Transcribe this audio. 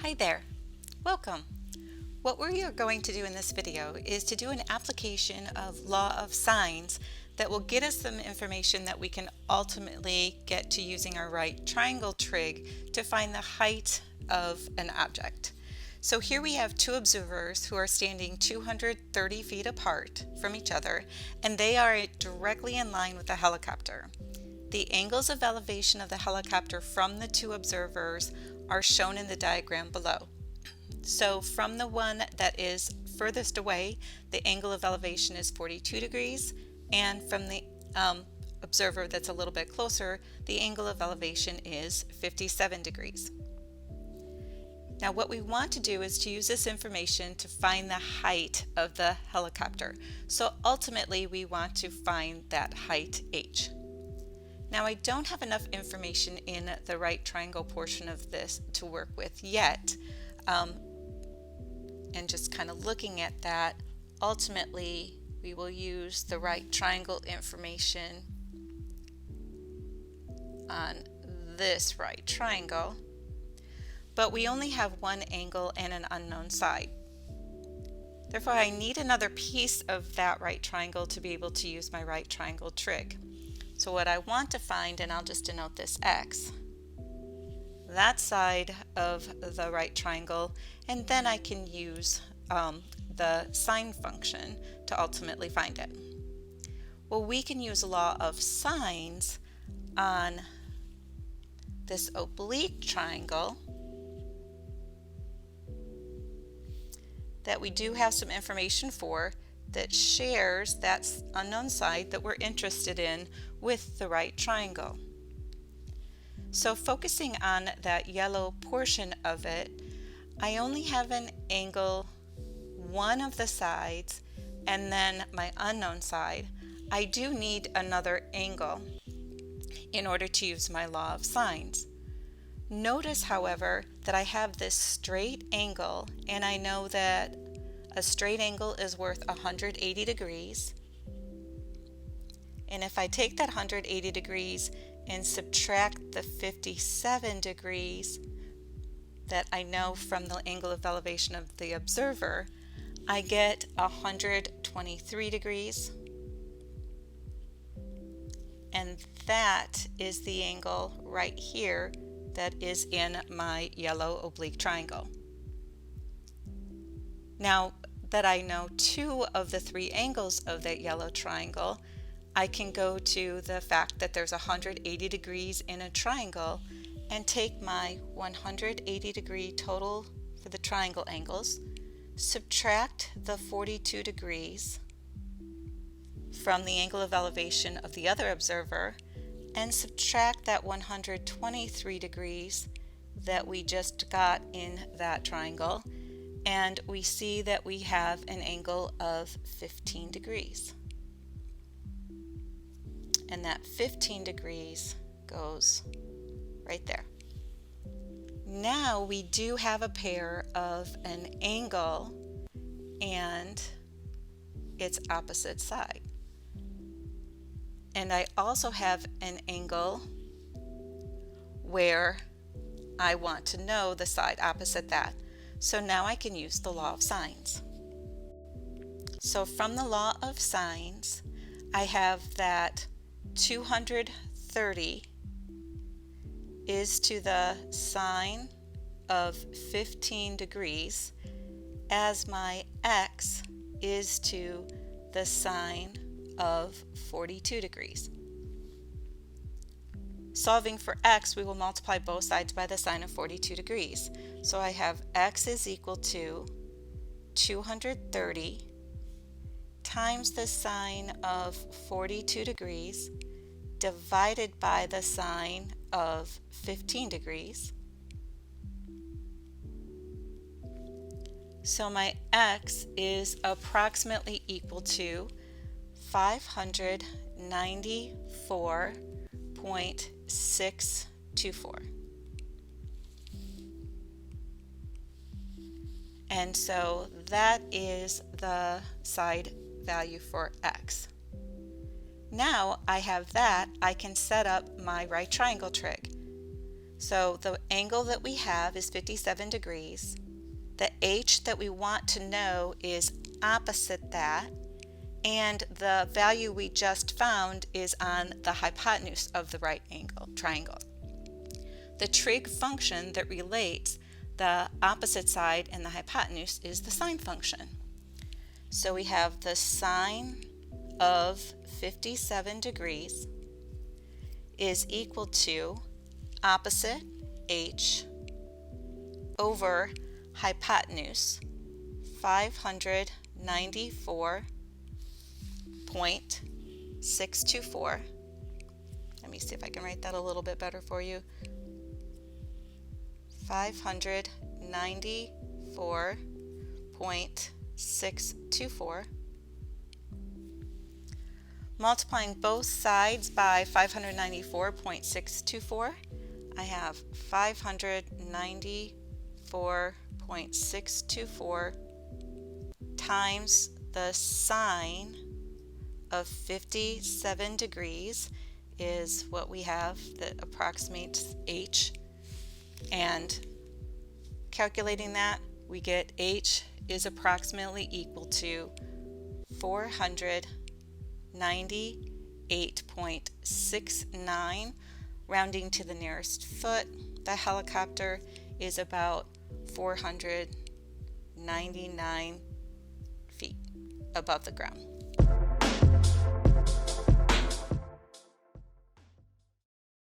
Hi there, welcome. What we are going to do in this video is to do an application of law of sines that will get us some information that we can ultimately get to using our right triangle trig to find the height of an object. So here we have two observers who are standing 230 feet apart from each other, and they are directly in line with the helicopter. The angles of elevation of the helicopter from the two observers are shown in the diagram below. So from the one that is furthest away, the angle of elevation is 42 degrees, and from the observer that's a little bit closer, the angle of elevation is 57 degrees. Now what we want to do is to use this information to find the height of the helicopter. So ultimately we want to find that height h. Now I don't have enough information in the right triangle portion of this to work with yet, and just kind of looking at that, ultimately we will use the right triangle information on this right triangle, but we only have one angle and an unknown side. Therefore I need another piece of that right triangle to be able to use my right triangle trig. So what I want to find, and I'll just denote this x, that side of the right triangle, and then I can use the sine function to ultimately find it. Well, we can use a law of sines on this oblique triangle that we do have some information for, that shares that unknown side that we're interested in with the right triangle. So focusing on that yellow portion of it, I only have an angle one of the sides and then my unknown side. I do need another angle in order to use my law of sines. Notice, however, that I have this straight angle, and I know that a straight angle is worth 180 degrees. And if I take that 180 degrees and subtract the 57 degrees that I know from the angle of elevation of the observer, I get 123 degrees. And that is the angle right here that is in my yellow oblique triangle. Now that I know two of the three angles of that yellow triangle, I can go to the fact that there's 180 degrees in a triangle and take my 180 degree total for the triangle angles, subtract the 42 degrees from the angle of elevation of the other observer, and subtract that 123 degrees that we just got in that triangle, and we see that we have an angle of 15 degrees. And that 15 degrees goes right there. Now we do have a pair of an angle and its opposite side. And I also have an angle where I want to know the side opposite that. So now I can use the law of sines. So from the law of sines, I have that 230 is to the sine of 15 degrees as my x is to the sine of 42 degrees. Solving for x, we will multiply both sides by the sine of 42 degrees. So I have x is equal to 230 times the sine of 42 degrees divided by the sine of 15 degrees. So my x is approximately equal to 594.624. And so that is the side value for x. Now I have that, I can set up my right triangle trig. So the angle that we have is 57 degrees. The h that we want to know is opposite that, and the value we just found is on the hypotenuse of the right angle triangle. The trig function that relates the opposite side and the hypotenuse is the sine function. So we have the sine of 57 degrees is equal to opposite h over hypotenuse 594.624. Let me see if I can write that a little bit better for you. 594.624. Multiplying both sides by 594.624, I have 594.624 times the sine of 57 degrees is what we have that approximates h. And calculating that, we get h is approximately equal to 498.69. Rounding to the nearest foot, the helicopter is about 499 feet above the ground.